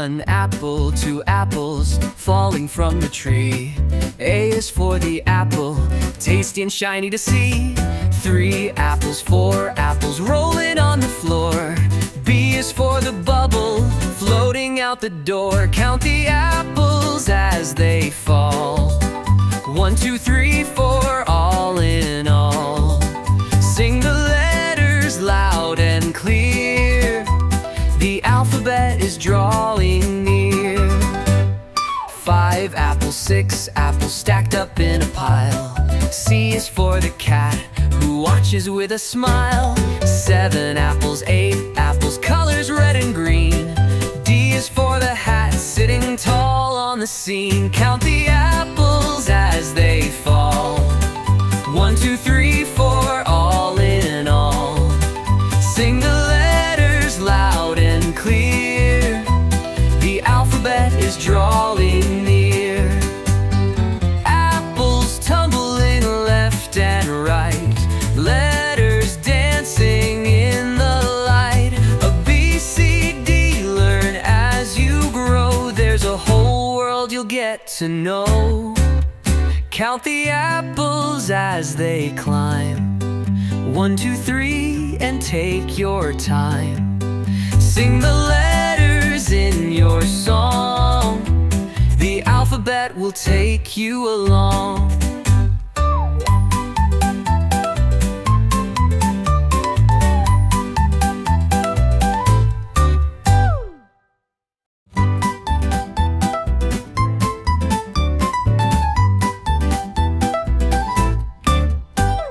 One apple, two apples falling from the tree. A is for the apple, tasty and shiny to see. Three apples, four apples rolling on the floor. B is for the bubble floating out the door. Count the apples as they fall. One, two, three, four, all in all. Sing the letters loud and clear. The alphabet is drawing near. Five apples, six apples stacked up in a pile. C is for the cat who watches with a smile. Seven apples, eight apples, colors red and green. D is for the hat sitting tall on the scene. Count the apples as they fall. One, two, three, four, all in all. Sing the letters loud and clear. The alphabet is drawing near. Apples tumbling left and right. Letters dancing in the light. A B, C, D, learn as you grow. There's a whole world you'll get to know. Count the apples as they climb. One, two, three, and take your time. Sing the letters in your song. The alphabet will take you along.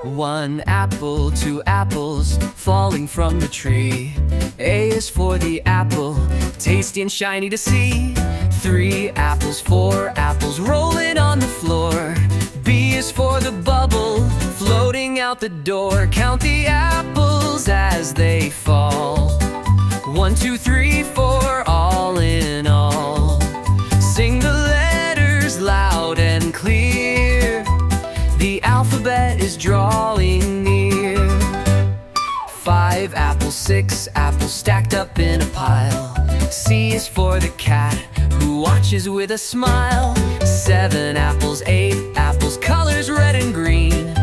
One apple, two apples falling from the tree. A is for the apple, tasty and shiny to see. Three apples, four apples rolling on the floor. B is for the bubble floating out the door. Count the apples as they fall. One, two, three, four, all in all. Sing the letters loud and clear. The alphabet is drawing near. Five apples, six apples stacked up in a pile. C is for the cat who watches with a smile. Seven apples, eight apples, colors red and green.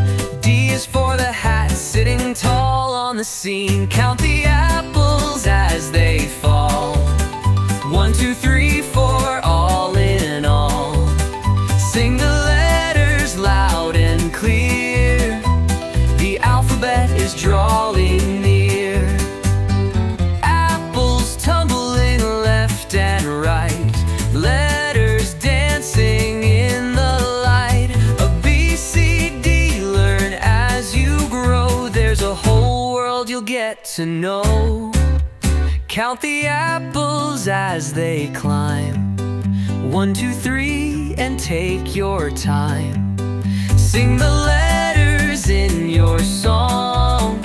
D is for the hat sitting tall on the scene. Count the apples as they fall. One, two, three, four, all in all. Sing the letters loud and clear. The alphabet is drawing near. Apples tumbling left and right. Letters dancing in the light. A B, C, D, learn as you grow. There's a whole world you'll get to know. Count the apples as they climb. One, two, three, and take your time. Sing the letters in your song.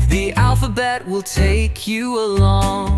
The alphabet will take you along.